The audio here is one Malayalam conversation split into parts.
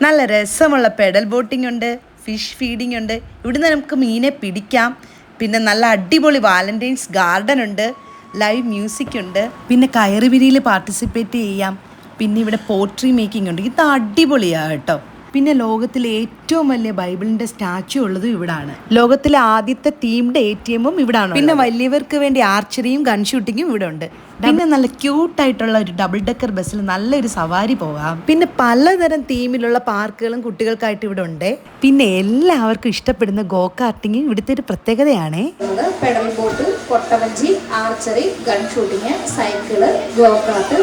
നല്ല രസമുള്ള പെഡൽ ബോട്ടിംഗ് ഉണ്ട്, ഫിഷ് ഫീഡിംഗ് ഉണ്ട്. ഇവിടുന്ന് നമുക്ക് മീനെ പിടിക്കാം. പിന്നെ നല്ല അടിപൊളി വാലന്റൈൻസ് ഗാർഡൻ ഉണ്ട്, ലൈവ് മ്യൂസിക് ഉണ്ട്, പിന്നെ കയറുപിരിയിൽ പാർട്ടിസിപ്പേറ്റ് ചെയ്യാം. പിന്നെ ഇവിടെ പോട്രി മേക്കിംഗ് ഉണ്ട്. ഇത് അടിപൊളിയാണ് കേട്ടോ. പിന്നെ ലോകത്തിലെ ഏറ്റവും വലിയ ബൈബിളിൻ്റെ സ്റ്റാച്ചു ഉള്ളതും ഇവിടാണ്. ലോകത്തിലെ ആദ്യത്തെ തീംഡ് ATM ഇവിടാണ്. പിന്നെ വലിയവർക്ക് വേണ്ടി ആർച്ചറിയും ഗൺ ഷൂട്ടിങ്ങും ഇവിടെ ഉണ്ട്. പിന്നെ നല്ല ക്യൂട്ടായിട്ടുള്ള ഒരു ഡബിൾ ഡെക്കർ ബസ്സിൽ നല്ലൊരു സവാരി പോകാം. പിന്നെ പലതരം തീമിലുള്ള പാർക്കുകളും കുട്ടികൾക്കായിട്ട് ഇവിടെ ഉണ്ട്. പിന്നെ എല്ലാവർക്കും ഇഷ്ടപ്പെടുന്ന ഗോ കാർട്ടിങ് ഇവിടുത്തെ ഒരു പ്രത്യേകതയാണ്. പെഡൽ ബോട്ട്, കൊട്ടവഞ്ചി, archery, gun shooting, cycle, go kart.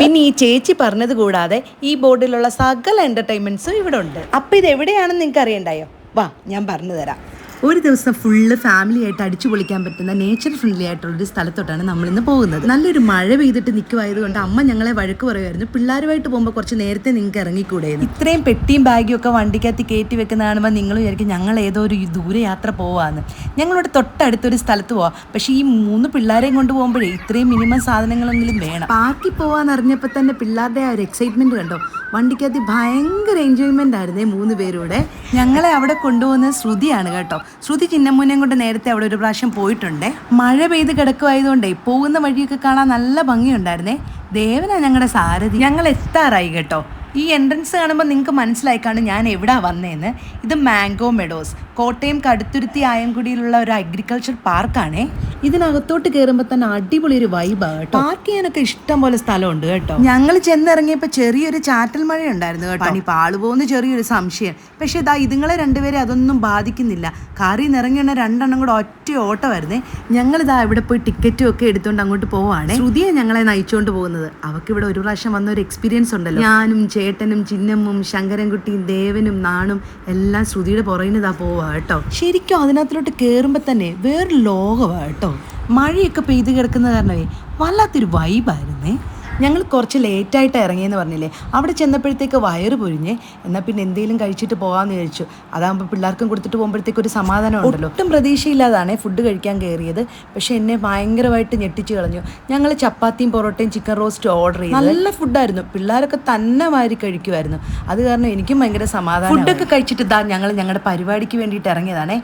പിന്നെ ഈ ചേച്ചി പറഞ്ഞത് കൂടാതെ ഈ ബോർഡിലുള്ള സകല എന്റർടൈൻമെന്റ്സും ഇവിടെ ഉണ്ട്. അപ്പൊ ഇത് എവിടെയാണെന്ന് നിങ്ങൾക്ക് അറിയണ്ടായോ? വാ, ഞാൻ പറഞ്ഞു തരാം. ഒരു ദിവസം ഫുള്ള് ഫാമിലി ആയിട്ട് അടിച്ചു പൊളിക്കാൻ പറ്റുന്ന നേച്ചർ ഫ്രണ്ട്ലി ആയിട്ടുള്ളൊരു സ്ഥലത്തോട്ടാണ് നമ്മളിന്ന് പോകുന്നത്. നല്ലൊരു മഴ പെയ്തിട്ട് നിൽക്കുമായതുകൊണ്ട് അമ്മ ഞങ്ങളെ വഴക്ക് പറയുമായിരുന്നു, പിള്ളേരുമായിട്ട് പോകുമ്പോൾ കുറച്ച് നേരത്തെ നിങ്ങൾക്ക് ഇറങ്ങിക്കൂടെയെന്ന്. ഇത്രയും പെട്ടിയും ബാഗും ഒക്കെ വണ്ടിക്കകത്ത് കയറ്റി വെക്കുന്ന കാണുമ്പോൾ നിങ്ങൾ വിചാരിക്കും ഞങ്ങൾ ഏതോ ഒരു ദൂരയാത്ര പോവാന്ന്. ഞങ്ങളിവിടെ തൊട്ടടുത്തൊരു സ്ഥലത്ത് പോവാം. പക്ഷേ ഈ 3 പിള്ളേരെയും കൊണ്ട് പോകുമ്പോഴേ ഇത്രയും മിനിമം സാധനങ്ങളെങ്കിലും വേണം. പാർക്കിൽ പോവാന്ന് അറിഞ്ഞപ്പോൾ തന്നെ പിള്ളേരുടെ ആ ഒരു എക്സൈറ്റ്മെന്റ് കണ്ടോ. വണ്ടിക്കകത്ത് ഭയങ്കര എൻജോയ്മെന്റ് ആയിരുന്നേ 3 പേരൂടെ. ഞങ്ങളെ അവിടെ കൊണ്ടുപോകുന്നത് ശ്രുതിയാണ് കേട്ടോ. ശ്രുതി ചിന്നമ്മൂനെയും കൊണ്ട് നേരത്തെ അവിടെ ഒരു പ്രാവശ്യം പോയിട്ടുണ്ട്. മഴ പെയ്ത് കിടക്കുമായതുകൊണ്ടേ പോകുന്ന വഴിയൊക്കെ കാണാൻ നല്ല ഭംഗിയുണ്ടായിരുന്നേ. ദേവനാ ഞങ്ങളുടെ സാരഥി. ഞങ്ങൾ എത്താറായി കേട്ടോ. ഈ എൻട്രൻസ് കാണുമ്പോൾ നിങ്ങൾക്ക് മനസ്സിലായി കാണും ഞാൻ എവിടാ വന്നേന്ന്. ഇത് മാംഗോ മെഡോസ്, കോട്ടയം കടുത്തുരുത്തി ആയംകുടിയിലുള്ള ഒരു അഗ്രികൾച്ചർ പാർക്കാണേ. ഇതിനകത്തോട്ട് കയറുമ്പോൾ തന്നെ അടിപൊളി ഒരു വൈബാണ് കേട്ടോ. പാർക്ക് ചെയ്യാനൊക്കെ ഇഷ്ടം പോലെ സ്ഥലമുണ്ട് കേട്ടോ. ഞങ്ങൾ ചെന്നിറങ്ങിയപ്പോൾ ചെറിയൊരു ചാറ്റൽ മഴ ഉണ്ടായിരുന്നു കേട്ടോ. പണി പാളുപോകുന്ന ചെറിയൊരു സംശയം. പക്ഷേ ഇതാ ഇതുങ്ങളെ രണ്ടുപേരെ അതൊന്നും ബാധിക്കുന്നില്ല. കാറിൽ നിന്ന് ഇറങ്ങിയ 2 എണ്ണം കൂടെ ഒറ്റ ഓട്ടമായിരുന്നേ. ഞങ്ങളിതാ ഇവിടെ പോയി ടിക്കറ്റും ഒക്കെ എടുത്തുകൊണ്ട് അങ്ങോട്ട് പോവാണ്. ശ്രുതിയെ ഞങ്ങളെ നയിച്ചുകൊണ്ട് പോകുന്നത്. അവർക്ക് ഇവിടെ ഒരു പ്രാവശ്യം വന്ന ഒരു എക്സ്പീരിയൻസ് ഉണ്ടല്ലോ. ഞാനും ചേട്ടനും ചിന്നമ്മും ശങ്കരൻകുട്ടിയും ദേവനും നാണും എല്ലാം ശ്രുതിയുടെ പുറകിനിതാ പോവാ കേട്ടോ. ശരിക്കും അതിനകത്തിലോട്ട് കയറുമ്പോൾ തന്നെ വേറൊരു ലോകമാണ് കേട്ടോ. മഴയൊക്കെ പെയ്ത് കിടക്കുന്ന കാരണമേ വല്ലാത്തൊരു വൈബായിരുന്നേ. ഞങ്ങൾ കുറച്ച് ലേറ്റായിട്ട് ഇറങ്ങിയെന്ന് പറഞ്ഞില്ലേ. അവിടെ ചെന്നപ്പോഴത്തേക്ക് വയറ് പൊരിഞ്ഞേ. എന്നാൽ പിന്നെ എന്തെങ്കിലും കഴിച്ചിട്ട് പോകാമെന്ന് വിചാരിച്ചു. അതാകുമ്പോൾ പിള്ളേർക്കും കൊടുത്തിട്ട് പോകുമ്പോഴത്തേക്ക് ഒരു സമാധാനം ഉണ്ടല്ലോ. ഒട്ടും പ്രതീക്ഷയില്ലാതാണ് ഫുഡ് കഴിക്കാൻ കയറിയത്. പക്ഷെ എന്നെ ഭയങ്കരമായിട്ട് ഞെട്ടിച്ച് കളഞ്ഞു. ഞങ്ങൾ ചപ്പാത്തിയും പൊറോട്ടയും ചിക്കൻ റോസ്റ്റും ഓർഡർ ചെയ്തു. നല്ല ഫുഡായിരുന്നു. പിള്ളേരൊക്കെ തന്നെ വാരി കഴിക്കുമായിരുന്നു. അത് കാരണം എനിക്കും ഭയങ്കര സമാധാനം. ഫുഡൊക്കെ കഴിച്ചിട്ട് ഇതാ ഞങ്ങൾ ഞങ്ങളുടെ പരിപാടിക്ക് വേണ്ടിയിട്ട് ഇറങ്ങിയതാണേ.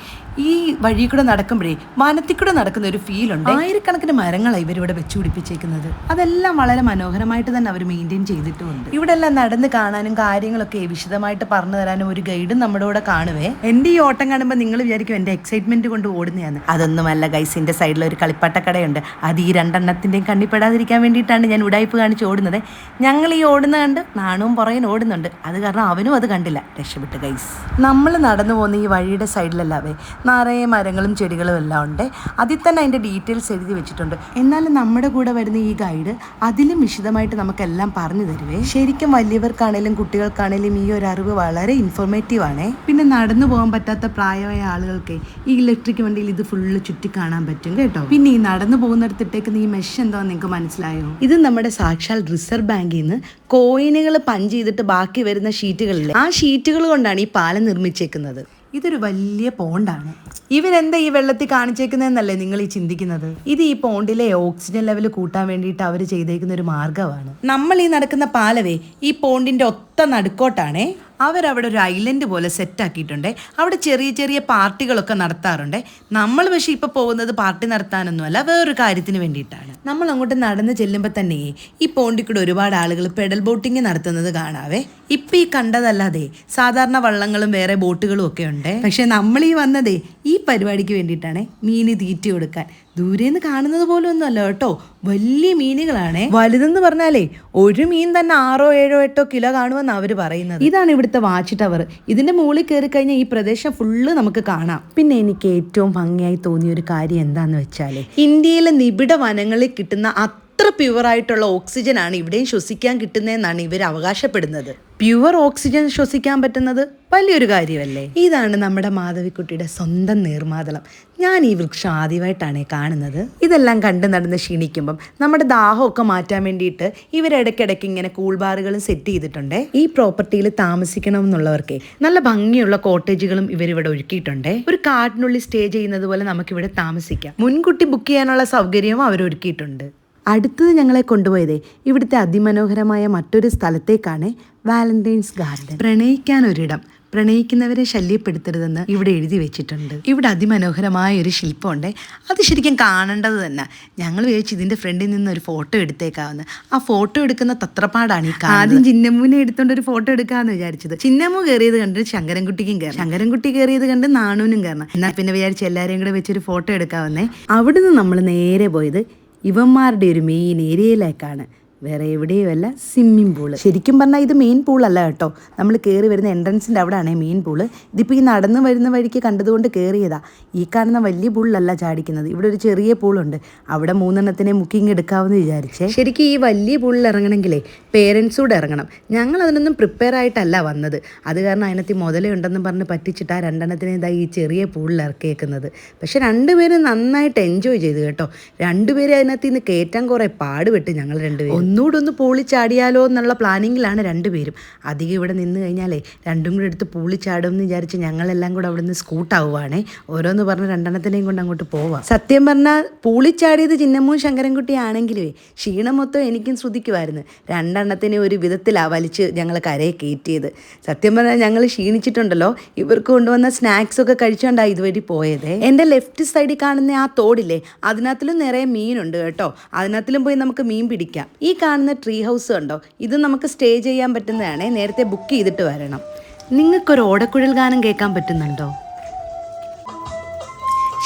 ഈ വഴി കൂടെ നടക്കുമ്പോഴേ വനത്തിൽ കൂടെ നടക്കുന്ന ഒരു ഫീലുണ്ട്. ആയിരക്കണക്കിന് മരങ്ങളാണ് ഇവരിവിടെ വെച്ച് പിടിപ്പിച്ചേക്കുന്നത്. അതെല്ലാം വളരെ മനോഹരമായിട്ട് തന്നെ അവർ മെയിൻറ്റെയിൻ ചെയ്തിട്ടുമുണ്ട്. ഇവിടെ എല്ലാം നടന്ന് കാണാനും കാര്യങ്ങളൊക്കെ വിശദമായിട്ട് പറഞ്ഞു തരാനും ഒരു ഗൈഡും നമ്മുടെ കൂടെ കാണുവേ. എൻ്റെ ഈ ഓട്ടം കാണുമ്പോൾ നിങ്ങൾ വിചാരിക്കും എൻ്റെ എക്സൈറ്റ്മെന്റ് കൊണ്ട് ഓടുന്നതാണ്. അതൊന്നുമല്ല ഗൈസ്. എൻ്റെ സൈഡിൽ ഒരു കളിപ്പാട്ടക്കടയുണ്ട്. അത് ഈ 2 എണ്ണത്തിൻ്റെയും കണ്ണിപ്പെടാതിരിക്കാൻ വേണ്ടിയിട്ടാണ് ഞാൻ ഉടായ്പ് കാണിച്ച് ഓടുന്നത്. ഞങ്ങൾ ഈ ഓടുന്ന കണ്ട് നാണവും പുറകെ ഓടുന്നുണ്ട്. അത് കാരണം അവനും അത് കണ്ടില്ല, രക്ഷപ്പെട്ട് ഗൈസ്. നമ്മൾ നടന്നു പോകുന്ന ഈ വഴിയുടെ സൈഡിലല്ലാവേ നിറയെ മരങ്ങളും ചെടികളും എല്ലാം ഉണ്ട്. അതിൽ തന്നെ അതിൻ്റെ ഡീറ്റെയിൽസ് എഴുതി വെച്ചിട്ടുണ്ട്. എന്നാലും നമ്മുടെ കൂടെ വരുന്ന ഈ ഗൈഡ് അതിലും വിശദമായിട്ട് നമുക്കെല്ലാം പറഞ്ഞു തരുവേ. ശരിക്കും വലിയവർക്കാണേലും കുട്ടികൾക്കാണേലും ഈ ഒരു അറിവ് വളരെ ഇൻഫോർമേറ്റീവ് ആണേ. പിന്നെ നടന്നു പോകാൻ പറ്റാത്ത പ്രായമായ ആളുകൾക്ക് ഈ ഇലക്ട്രിക് വണ്ടിയിൽ ഇത് ഫുള്ള് ചുറ്റി കാണാൻ പറ്റും കേട്ടോ. പിന്നെ ഈ നടന്നു പോകുന്നിടത്തിട്ടേക്ക് ഈ മെഷ് എന്താന്ന് നിങ്ങൾക്ക് മനസ്സിലായോ? ഇത് നമ്മുടെ സാക്ഷാൽ റിസർവ് ബാങ്കിൽ നിന്ന് കോയിനുകൾ പഞ്ച് ചെയ്തിട്ട് ബാക്കി വരുന്ന ഷീറ്റുകളില്ലേ, ആ ഷീറ്റുകൾ കൊണ്ടാണ് ഈ പാലം നിർമ്മിച്ചേക്കുന്നത്. ഇതൊരു വലിയ പോണ്ടാണ്. ഇവരെന്താ ഈ വെള്ളത്തിൽ കാണിച്ചേക്കുന്നതെന്നല്ലേ നിങ്ങൾ ഈ ചിന്തിക്കുന്നത്? ഇത് ഈ പോണ്ടിലെ ഓക്സിജൻ ലെവൽ കൂട്ടാൻ വേണ്ടിയിട്ട് അവർ ചെയ്തേക്കുന്ന ഒരു മാർഗ്ഗമാണ്. നമ്മൾ ഈ നടക്കുന്ന പാലവേ ഈ പോണ്ടിന്റെ ഒത്ത നടുക്കോട്ടാണേ. അവരവിടെ ഒരു ഐലൻഡ് പോലെ സെറ്റാക്കിയിട്ടുണ്ട്. അവിടെ ചെറിയ ചെറിയ പാർട്ടികളൊക്കെ നടത്താറുണ്ട്. നമ്മൾ പക്ഷേ ഇപ്പോൾ പോകുന്നത് പാർട്ടി നടത്താനൊന്നുമല്ല, വേറൊരു കാര്യത്തിന് വേണ്ടിയിട്ടാണ്. നമ്മൾ അങ്ങോട്ട് നടന്ന് ചെല്ലുമ്പോൾ തന്നെ ഈ പോണ്ടിക്കൂടെ ഒരുപാട് ആളുകൾ പെഡൽ ബോട്ടിങ് നടത്തുന്നത് കാണാവേ. ഇപ്പം ഈ കണ്ടതല്ലാതെ സാധാരണ വള്ളങ്ങളും വേറെ ബോട്ടുകളും ഒക്കെ ഉണ്ട്. പക്ഷെ നമ്മൾ ഈ വന്നതേ ഈ പരിപാടിക്ക് വേണ്ടിയിട്ടാണ്. മീന് തീറ്റി കൊടുക്കാൻ. ദൂരേന്ന് കാണുന്നത് പോലെ ഒന്നും അല്ല കേട്ടോ, വലിയ മീനുകളാണ്. വലുതെന്ന് പറഞ്ഞാലേ ഒരു മീൻ തന്നെ 6, 7, 8 കിലോ കാണുമെന്ന് അവർ പറയുന്നത്. ഇതാണ് ഇവിടുത്തെ വാച്ച് ടവർ. ഇതിന്റെ മുകളിൽ കയറി കഴിഞ്ഞാൽ ഈ പ്രദേശം ഫുള്ള് നമുക്ക് കാണാം. പിന്നെ എനിക്ക് ഏറ്റവും ഭംഗിയായി തോന്നിയ ഒരു കാര്യം എന്താന്ന് വെച്ചാല് ഇന്ത്യയിലെ നിബിഡ വനങ്ങളിൽ കിട്ടുന്ന അത്ര പ്യുവറായിട്ടുള്ള ഓക്സിജനാണ് ഇവിടെയും ശ്വസിക്കാൻ കിട്ടുന്നതെന്നാണ് ഇവർ അവകാശപ്പെടുന്നത്. പ്യുവർ ഓക്സിജൻ ശ്വസിക്കാൻ പറ്റുന്നത് വലിയൊരു കാര്യമല്ലേ. ഇതാണ് നമ്മുടെ മാധവിക്കുട്ടിയുടെ സ്വന്തം നീർമാതളം. ഞാൻ ഈ വൃക്ഷം ആദ്യമായിട്ടാണ് കാണുന്നത്. ഇതെല്ലാം കണ്ടു നടന്ന് ക്ഷീണിക്കുമ്പം നമ്മുടെ ദാഹമൊക്കെ മാറ്റാൻ വേണ്ടിയിട്ട് ഇവരിടയ്ക്കിടയ്ക്ക് ഇങ്ങനെ കൂൾ ബാറുകളും സെറ്റ് ചെയ്തിട്ടുണ്ട്. ഈ പ്രോപ്പർട്ടിയിൽ താമസിക്കണം എന്നുള്ളവർക്ക് നല്ല ഭംഗിയുള്ള കോട്ടേജുകളും ഇവരിവിടെ ഒരുക്കിയിട്ടുണ്ട്. ഒരു കാട്ടിനുള്ളിൽ സ്റ്റേ ചെയ്യുന്നത് പോലെ നമുക്കിവിടെ താമസിക്കാം. മുൻകൂട്ടി ബുക്ക് ചെയ്യാനുള്ള സൗകര്യവും അവർ ഒരുക്കിയിട്ടുണ്ട്. അടുത്തത് ഞങ്ങളെ കൊണ്ടുപോയതേ ഇവിടുത്തെ അതിമനോഹരമായ മറ്റൊരു സ്ഥലത്തേക്കാണ് വാലന്റൈൻസ് ഗാർഡൻ. പ്രണയിക്കാനൊരിടം, പ്രണയിക്കുന്നവരെ ശല്യപ്പെടുത്തരുതെന്ന് ഇവിടെ എഴുതി വെച്ചിട്ടുണ്ട്. ഇവിടെ അതിമനോഹരമായ ഒരു ശില്പമുണ്ട്, അത് ശരിക്കും കാണേണ്ടത് തന്നെ. ഞങ്ങൾ വിചാരിച്ചു ഇതിൻ്റെ ഫ്രണ്ടിൽ നിന്ന് ഒരു ഫോട്ടോ എടുത്തേക്കാവുന്ന. ആ ഫോട്ടോ എടുക്കുന്ന തത്രപ്പാടാണ് ഈ ആദ്യം ചിന്നമ്മൂനെ എടുത്തോണ്ട് ഒരു ഫോട്ടോ എടുക്കാമെന്ന് വിചാരിച്ചത്. ചിന്നമ്മു കയറിയത് കണ്ട് ശങ്കരൻകുട്ടിക്കും കയറി, ശങ്കരൻകുട്ടി കയറിയത് കണ്ട് നാണൂനും കയറണം. എന്നാൽ പിന്നെ വിചാരിച്ച് എല്ലാവരെയും കൂടെ വെച്ചൊരു ഫോട്ടോ എടുക്കാവുന്നേ. അവിടുന്ന് നമ്മൾ നേരെ പോയത് ഇവന്മാരുടെ ഒരു മെയിൻ ഏരിയയിലേക്കാണ്. വേറെ എവിടെയുമല്ല, സ്വിമ്മിംഗ് പൂള്. ശരിക്കും പറഞ്ഞാൽ ഇത് മെയിൻ പൂളല്ല കേട്ടോ, നമ്മൾ കയറി വരുന്ന എൻട്രൻസിൻ്റെ അവിടെയാണ് മെയിൻ പൂള്. ഇതിപ്പോൾ ഈ നടന്ന് വരുന്ന വഴിക്ക് കണ്ടതുകൊണ്ട് കയറിയതാ. ഈ കാണുന്ന വലിയ പൂളിലല്ല ചാടിക്കുന്നത്, ഇവിടെ ഒരു ചെറിയ പൂളുണ്ട്, അവിടെ 3 ബുക്കിംഗ് എടുക്കാമെന്ന് വിചാരിച്ചേ. ശരിക്കും ഈ വലിയ പൂളിൽ ഇറങ്ങണമെങ്കിലേ പേരൻസ് കൂടെ ഇറങ്ങണം. ഞങ്ങൾ അതിനൊന്നും പ്രിപ്പയർ ആയിട്ടല്ല വന്നത്, അത് കാരണം അതിനകത്ത് മുതലുണ്ടെന്നും പറഞ്ഞ് പറ്റിച്ചിട്ട് ആ 2 ഇതായി ഈ ചെറിയ പൂളിൽ ഇറക്കിയേക്കുന്നത്. പക്ഷെ 2 പേരും നന്നായിട്ട് എൻജോയ് ചെയ്തു കേട്ടോ. 2 പേര് അതിനകത്ത് നിന്ന് കയറ്റാൻ കുറേ പാടുപെട്ട്. ഞങ്ങൾ 2 പേരും ഒന്നുകൂടെ ഒന്ന് പൂളി ചാടിയാലോ എന്നുള്ള പ്ലാനിങ്ങിലാണ് 2 പേരും. അധികം ഇവിടെ നിന്ന് കഴിഞ്ഞാലേ 2 കൂടെ എടുത്ത് പൂളി ചാടും എന്ന് വിചാരിച്ച് ഞങ്ങളെല്ലാം കൂടെ അവിടെ നിന്ന് സ്കൂട്ടാവുകയാണേ. ഓരോന്ന് പറഞ്ഞ് 2 കൊണ്ട് അങ്ങോട്ട് പോവാം. സത്യം പറഞ്ഞാൽ പൂളിച്ചാടിയത് ചിന്നമ്മൂൻ ശങ്കരൻകുട്ടി ആണെങ്കിലേ ക്ഷീണം മൊത്തം എനിക്കും ശ്രദ്ധിക്കുമായിരുന്നു. 2 ഒരു വിധത്തിലാണ് വലിച്ച് ഞങ്ങൾ കരയെ കയറ്റിയത്. സത്യം പറഞ്ഞാൽ ഞങ്ങൾ ക്ഷീണിച്ചിട്ടുണ്ടല്ലോ, ഇവർക്ക് കൊണ്ടുവന്ന സ്നാക്സൊക്കെ കഴിച്ചുകൊണ്ടാണ് ഇതുവഴി പോയത്. എൻ്റെ ലെഫ്റ്റ് സൈഡിൽ കാണുന്ന ആ തോടില്ലേ, അതിനകത്തിലും നിറയെ മീനുണ്ട് കേട്ടോ. അതിനകത്തിലും പോയി നമുക്ക് മീൻ പിടിക്കാം. ഈ കാണുന്ന ട്രീ ഹൗസ് കണ്ടോ, ഇത് നമുക്ക് സ്റ്റേ ചെയ്യാൻ പറ്റുന്നതാണ്, നേരത്തെ ബുക്ക് ചെയ്തിട്ട് വരണം. നിങ്ങൾക്കൊരു ഓടക്കുഴൽ ഗാനം കേൾക്കാൻ പറ്റുന്നുണ്ടോ?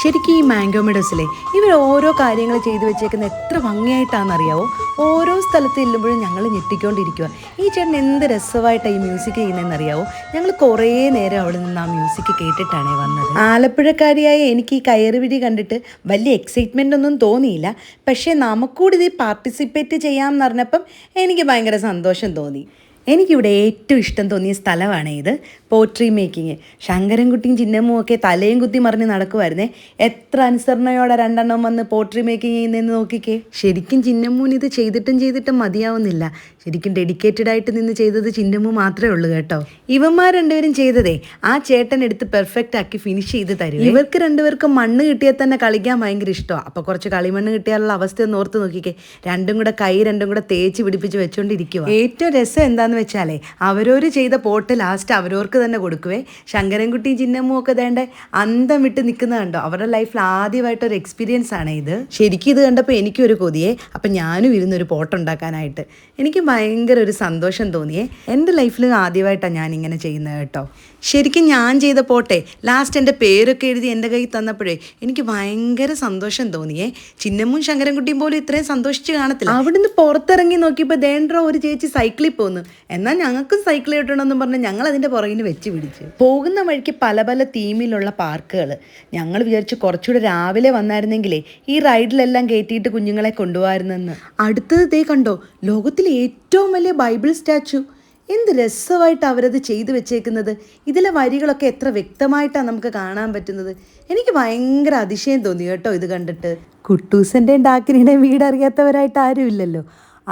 ശരിക്കും ഈ മാംഗോ മെഡോസിലെ ഇവർ ഓരോ കാര്യങ്ങൾ ചെയ്തു വെച്ചേക്കുന്ന എത്ര ഭംഗിയായിട്ടാണെന്നറിയാവോ. ഓരോ സ്ഥലത്ത് ചെല്ലുമ്പോഴും ഞങ്ങൾ ഞെട്ടിക്കൊണ്ടിരിക്കുക. ഈ ചേട്ടൻ എന്ത് രസമായിട്ടാണ് ഈ മ്യൂസിക് ചെയ്യുന്നതെന്നറിയാവോ. ഞങ്ങൾ കുറേ നേരം അവിടെ നിന്ന് ആ മ്യൂസിക് കേട്ടിട്ടാണ് വന്നത്. ആലപ്പുഴക്കാരിയായ എനിക്ക് ഈ കയറുപിടി കണ്ടിട്ട് വലിയ എക്സൈറ്റ്മെൻ്റ് ഒന്നും തോന്നിയില്ല. പക്ഷേ നമുക്കൂടി ഇത് പാർട്ടിസിപ്പേറ്റ് ചെയ്യാമെന്ന് പറഞ്ഞപ്പം എനിക്ക് ഭയങ്കര സന്തോഷം തോന്നി. എനിക്കിവിടെ ഏറ്റവും ഇഷ്ടം തോന്നിയ സ്ഥലമാണ് ഇത്, പോട്രി മേക്കിങ്. ശങ്കരൻകുട്ടിയും ചിന്നമ്മും ഒക്കെ തലയും കുത്തി മറിഞ്ഞ് നടക്കുമായിരുന്നേ. എത്ര അനുസരണയോടെ 2 വന്ന് പോട്രി മേക്കിങ് ചെയ്യുന്നതെന്ന് നോക്കിക്കേ. ശരിക്കും ചിന്നമ്മൂന് ഇത് ചെയ്തിട്ടും മതിയാവുന്നില്ല. ശരിക്കും ഡെഡിക്കേറ്റഡ് ആയിട്ട് നിന്ന് ചെയ്തത് ചിന്നമ്മു മാത്രമേ ഉള്ളൂ കേട്ടോ. ഇവന്മാർ 2 പേരും ചെയ്തതേ ആ ചേട്ടൻ എടുത്ത് പെർഫെക്റ്റ് ആക്കി ഫിനിഷ് ചെയ്ത് തരും. ഇവർക്ക് 2 പേർക്കും മണ്ണ് കിട്ടിയാൽ തന്നെ കളിക്കാൻ ഭയങ്കര ഇഷ്ടമാണ്. അപ്പോൾ കുറച്ച് കളിമണ്ണ് കിട്ടിയാലുള്ള അവസ്ഥ ഒന്ന് ഓർത്ത് നോക്കിക്കേ. 2 കൂടെ കൈ 2 കൂടെ തേച്ച് പിടിപ്പിച്ച് വെച്ചുകൊണ്ടിരിക്കുക. ഏറ്റവും രസം എന്താന്ന് വെച്ചാലേ അവരോര് ചെയ്ത പോട്ട് ലാസ്റ്റ് അവരോർക്ക് തന്നെ കൊടുക്കുവേ. ശങ്കരൻകുട്ടിയും ചിന്നമ്മും ഒക്കെ വേണ്ട അന്തം വിട്ട് നിൽക്കുന്നത് കണ്ടോ. അവരുടെ ലൈഫിൽ ആദ്യമായിട്ടൊരു എക്സ്പീരിയൻസ് ആണ് ഇത്. ശരിക്കും ഇത് കണ്ടപ്പോൾ എനിക്കൊരു കൊതിയേ. അപ്പം ഞാനും ഇരുന്നൊരു പോട്ടുണ്ടാക്കാനായിട്ട് എനിക്ക് ഭയങ്കര ഒരു സന്തോഷം തോന്നിയേ. എൻ്റെ ലൈഫിൽ ആദ്യമായിട്ടാണ് ഞാനിങ്ങനെ ചെയ്യുന്നത് കേട്ടോ. ശരിക്കും ഞാൻ ചെയ്ത പോട്ടെ ലാസ്റ്റ് എൻ്റെ പേരൊക്കെ എഴുതി എൻ്റെ കയ്യിൽ തന്നപ്പോഴേ എനിക്ക് ഭയങ്കര സന്തോഷം തോന്നിയേ. ചിന്നമ്മും ശങ്കരൻകുട്ടിയും പോലും ഇത്രയും സന്തോഷിച്ച് കാണത്തില്ല. അവിടുന്ന് പുറത്തിറങ്ങി നോക്കിയപ്പോൾ ദേണ്ടോ ഒരു ചേച്ചി സൈക്കിളിൽ പോകുന്നു. എന്നാൽ ഞങ്ങൾക്കും സൈക്കിൾ കിട്ടണമെന്നും പറഞ്ഞ് ഞങ്ങൾ അതിൻ്റെ പുറകിന് വെച്ച് പിടിച്ച് പോകുന്ന വഴിക്ക് പല പല തീമിലുള്ള പാർക്കുകൾ. ഞങ്ങൾ വിചാരിച്ചു കുറച്ചുകൂടെ രാവിലെ വന്നായിരുന്നെങ്കിലേ ഈ റൈഡിലെല്ലാം കയറ്റിയിട്ട് കുഞ്ഞുങ്ങളെ കൊണ്ടുപോകാമായിരുന്നെന്ന്. അടുത്തത് ദേ കണ്ടോ, ലോകത്തിലെ ഏറ്റവും വലിയ ബൈബിൾ സ്റ്റാച്ചു. എന്ത് രസമായിട്ട് അവരത് ചെയ്തു വെച്ചേക്കുന്നത്. ഇതിലെ വരികളൊക്കെ എത്ര വ്യക്തമായിട്ടാണ് നമുക്ക് കാണാൻ പറ്റുന്നത്. എനിക്ക് ഭയങ്കര അതിശയം തോന്നി കേട്ടോ ഇത് കണ്ടിട്ട്. കുട്ടൂസൻ്റെയും ഡാക്കിനിയുടെയും വീട് അറിയാത്തവരായിട്ട് ആരുമില്ലല്ലോ.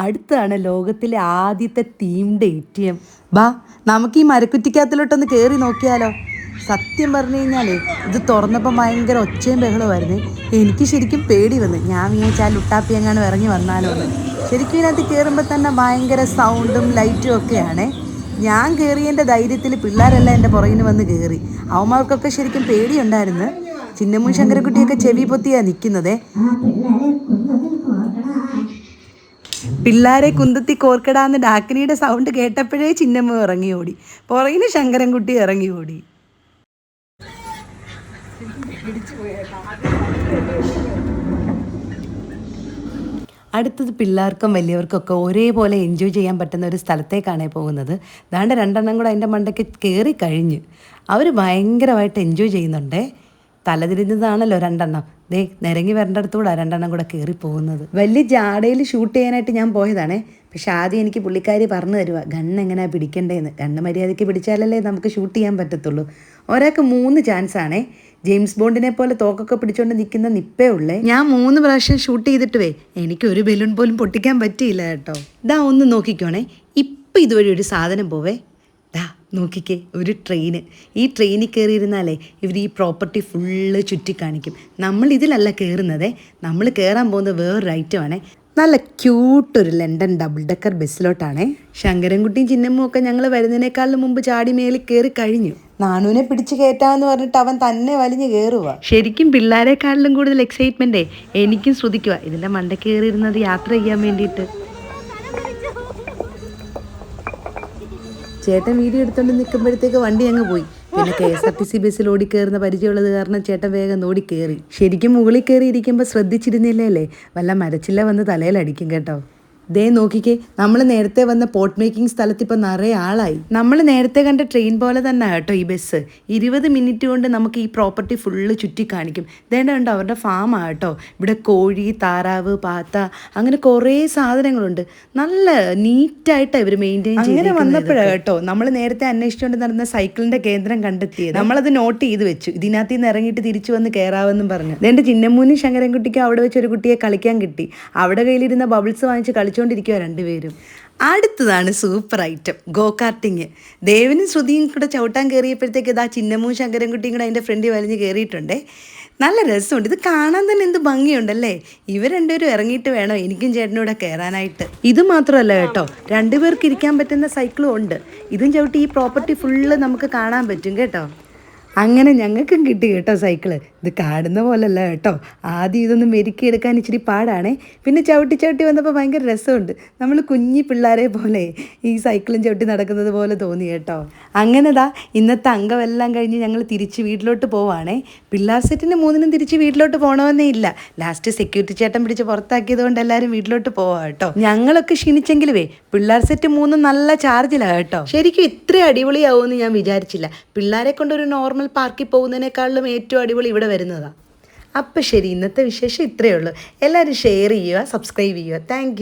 അടുത്താണ് ലോകത്തിലെ ആദ്യത്തെ തീംഡ് ATM. ബാ നമുക്ക് ഈ മരക്കുറ്റിക്കകത്തിലോട്ടൊന്ന് കയറി നോക്കിയാലോ. സത്യം പറഞ്ഞു കഴിഞ്ഞാലേ ഇത് തുറന്നപ്പോൾ ഭയങ്കര ഒച്ചയും ബഹളമായിരുന്നു. എനിക്ക് ശരിക്കും പേടി വന്നു. ഞാൻ വിചാരിച്ചാൽ ലുട്ടാപ്പി എങ്ങാനും ഇറങ്ങി വന്നാലോ എന്ന്. ശരിക്കും ഇതിനകത്ത് കയറുമ്പോൾ തന്നെ ഭയങ്കര സൗണ്ടും ലൈറ്റും ഒക്കെയാണ്. ഞാൻ കയറിയതിൻ്റെ ധൈര്യത്തിൽ പിള്ളേരെല്ലാം എൻ്റെ പുറകിന് വന്ന് കയറി. അവന്മാർക്കൊക്കെ ശരിക്കും പേടിയുണ്ടായിരുന്നു. ചിന്നമ്മു ശങ്കരൻകുട്ടിയൊക്കെ ചെവി പൊത്തിയാണ് നിൽക്കുന്നത്. പിള്ളേരെ കുന്തത്തി കോർക്കടാന്ന് ഡാക്കിനിയുടെ സൗണ്ട് കേട്ടപ്പോഴേ ചിന്നമ്മ ഇറങ്ങി ഓടി, പുറകിന് ശങ്കരൻകുട്ടി ഇറങ്ങി ഓടി. അടുത്തത് പിള്ളേർക്കും വലിയവർക്കൊക്കെ ഒരേപോലെ എൻജോയ് ചെയ്യാൻ പറ്റുന്ന ഒരു സ്ഥലത്തേക്കാണ് പോകുന്നത്. ദാണ്ട് 2 കൂടെ അതിൻ്റെ മണ്ടയ്ക്ക് കയറി കഴിഞ്ഞ് അവർ ഭയങ്കരമായിട്ട് എൻജോയ് ചെയ്യുന്നുണ്ടേ. തലതിരിഞ്ഞതാണല്ലോ 2. ദേ നിരങ്ങി വരേണ്ടടുത്തൂടെ 2 കൂടെ കയറി പോകുന്നത്. വലിയ ജാടയിൽ ഷൂട്ട് ചെയ്യാനായിട്ട് ഞാൻ പോയതാണേ. പക്ഷെ ആദ്യം എനിക്ക് പുള്ളിക്കാരി പറഞ്ഞു തരുക ഗണ്ണ് എങ്ങനെയാണ് പിടിക്കേണ്ടതെന്ന്. ഗണ്ണ് മര്യാദയ്ക്ക് പിടിച്ചാലല്ലേ നമുക്ക് ഷൂട്ട് ചെയ്യാൻ പറ്റത്തുള്ളൂ. ഒരാൾക്ക് 3 ചാൻസാണേ. ജെയിംസ് ബോണ്ടിനെ പോലെ തോക്കൊക്കെ പിടിച്ചുകൊണ്ട് നിൽക്കുന്ന നിപ്പേ ഉള്ളേ. ഞാൻ 3 പ്രാവശ്യം ഷൂട്ട് ചെയ്തിട്ടുവേ എനിക്ക് ഒരു ബലൂൺ പോലും പൊട്ടിക്കാൻ പറ്റിയില്ല കേട്ടോ. ഇതാ ഒന്ന് നോക്കിക്കോണേ, ഇപ്പം ഇതുവഴി ഒരു സാധനം പോവേ. ദാ നോക്കിക്കേ, ഒരു ട്രെയിന്. ഈ ട്രെയിനിൽ കയറിയിരുന്നാലേ ഇവർ ഈ പ്രോപ്പർട്ടി ഫുള്ള് ചുറ്റിക്കാണിക്കും. നമ്മൾ ഇതിലല്ല കയറുന്നതേ, നമ്മൾ കയറാൻ പോകുന്നത് വേറൊരു ഐറ്റമാണേ. നല്ല ക്യൂട്ടൊരു ലണ്ടൻ ഡബിൾ ഡെക്കർ ബസ്സിലോട്ടാണേ. ശങ്കരൻകുട്ടിയും ചിന്നമ്മും ഒക്കെ ഞങ്ങൾ വരുന്നതിനേക്കാളും മുമ്പ് ചാടി മേളിൽ കയറി കഴിഞ്ഞു. നാണുവിനെ പിടിച്ച് കയറ്റാമെന്ന് പറഞ്ഞിട്ട് അവൻ തന്നെ വലിഞ്ഞ് കയറുക. ശരിക്കും പിള്ളേരെക്കാളിലും കൂടുതൽ എക്സൈറ്റ്മെൻറ്റേ എനിക്കും ശ്രദ്ധിക്കുക ഇതിൻ്റെ മണ്ടയ്ക്ക് കയറിയിരുന്നത് യാത്ര ചെയ്യാൻ വേണ്ടിയിട്ട്. ചേട്ടൻ വീഡിയോ എടുത്തോണ്ട് നിൽക്കുമ്പോഴത്തേക്ക് വണ്ടി അങ്ങ് പോയി. പിന്നെ KSRTC ബസ്സിൽ ഓടിക്കയറുന്ന പരിചയമുള്ളത് കാരണം ചേട്ടൻ വേഗം ഓടിക്കയറി. ശരിക്കും മുകളിൽ കയറി ഇരിക്കുമ്പോൾ ശ്രദ്ധിച്ചിരുന്നില്ലേ വല്ല മരച്ചില്ല വന്ന് തലയിലടിക്കും കേട്ടോ. ദേ നോക്കിക്കേ, നമ്മൾ നേരത്തെ വന്ന പോട്ട് മേക്കിംഗ് സ്ഥലത്ത് ഇപ്പം നിറയെ ആളായി. നമ്മൾ നേരത്തെ കണ്ട ട്രെയിൻ പോലെ തന്നെ കേട്ടോ ഈ ബസ്. 20 മിനിറ്റ് കൊണ്ട് നമുക്ക് ഈ പ്രോപ്പർട്ടി ഫുള്ള് ചുറ്റി കാണിക്കും. ഇതേണ്ട അവരുടെ ഫാമാണ് കേട്ടോ. ഇവിടെ കോഴി, താറാവ്, പാത്ത അങ്ങനെ കുറേ സാധനങ്ങളുണ്ട്. നല്ല നീറ്റായിട്ടാണ് ഇവർ മെയിൻറ്റെയിൻ ചെയ്ത്. അങ്ങനെ വന്നപ്പോഴാണ് കേട്ടോ നമ്മൾ നേരത്തെ അന്വേഷിച്ചുകൊണ്ട് നടന്ന സൈക്കിളിൻ്റെ കേന്ദ്രം കണ്ടെത്തിയത്. നമ്മളത് നോട്ട് ചെയ്ത് വെച്ചു. ഇതിനകത്ത് നിന്ന് ഇറങ്ങിയിട്ട് തിരിച്ചു വന്ന് കയറാമെന്നും പറഞ്ഞു. എൻ്റെ ചിന്നമ്മൂനും ശങ്കരൻകുട്ടിക്കും അവിടെ വെച്ച് ഒരു കുട്ടിയെ കളിക്കാൻ കിട്ടി. അവിടെ കയ്യിലിരുന്ന ബബിൾസ് വാങ്ങിച്ച് കളിച്ചുകൊണ്ടിരിക്കുക രണ്ടുപേരും. അടുത്തതാണ് സൂപ്പർ ഐറ്റം ഗോ കാർട്ടിങ്. ദേവനും ശ്രുതിയും കൂടെ ചവിട്ടാൻ കയറിയപ്പോഴത്തേക്ക് ഇതാ ചിന്നമ്മൂ ശങ്കരൻകുട്ടിയും കൂടെ അതിൻ്റെ ഫ്രണ്ടിൽ വലിഞ്ഞ് കയറിയിട്ടുണ്ടേ. നല്ല രസമുണ്ട്. ഇത് കാണാൻ തന്നെ എന്ത് ഭംഗിയുണ്ടല്ലേ. ഇവർ രണ്ടുപേരും ഇറങ്ങിയിട്ട് വേണം എനിക്കും ചേട്ടനൂടെ കയറാനായിട്ട്. ഇത് മാത്രമല്ല കേട്ടോ, രണ്ടുപേർക്ക് ഇരിക്കാൻ പറ്റുന്ന സൈക്കിളും ഉണ്ട്. ഇതും ചവിട്ടി ഈ പ്രോപ്പർട്ടി ഫുള്ള് നമുക്ക് കാണാൻ പറ്റും കേട്ടോ. അങ്ങനെ ഞങ്ങൾക്കും കിട്ടി കേട്ടോ സൈക്കിള്. ഇത് കാണുന്ന പോലല്ല കേട്ടോ. ആദ്യം ഇതൊന്നും മെരുക്കിയെടുക്കാൻ ഇച്ചിരി പാടാണേ. പിന്നെ ചവിട്ടി ചവിട്ടി വന്നപ്പോൾ ഭയങ്കര രസമുണ്ട്. നമ്മൾ കുഞ്ഞി പിള്ളേരെ പോലെ ഈ സൈക്കിളും ചവിട്ടി നടക്കുന്നത് പോലെ തോന്നി കേട്ടോ. അങ്ങനെതാ ഇന്നത്തെ അംഗമെല്ലാം കഴിഞ്ഞ് ഞങ്ങൾ തിരിച്ച് വീട്ടിലോട്ട് പോവാണേ. പിള്ളേർ സെറ്റിന് 3നും തിരിച്ച് വീട്ടിലോട്ട് പോകണമെന്നേ ഇല്ല. ലാസ്റ്റ് സെക്യൂരിറ്റി ചേട്ടൻ പിടിച്ച് പുറത്താക്കിയത് കൊണ്ട് എല്ലാവരും വീട്ടിലോട്ട് പോവാം കേട്ടോ. ഞങ്ങളൊക്കെ ക്ഷീണിച്ചെങ്കിലുവേ പിള്ളേർ സെറ്റ് 3 നല്ല ചാർജിലാണ് കേട്ടോ. ശരിക്കും ഇത്ര അടിപൊളിയാവുമെന്ന് ഞാൻ വിചാരിച്ചില്ല. പിള്ളേരെ കൊണ്ടൊരു നോർമൽ പാർക്കിൽ പോകുന്നതിനേക്കാളും ഏറ്റവും അടിപൊളി ഇവിടെ വരുന്നതാണ്. അപ്പം ശരി, ഇന്നത്തെ വിശേഷം ഇത്രയേ ഉള്ളൂ. എല്ലാവരും ഷെയർ ചെയ്യുക, സബ്സ്ക്രൈബ് ചെയ്യുക. താങ്ക്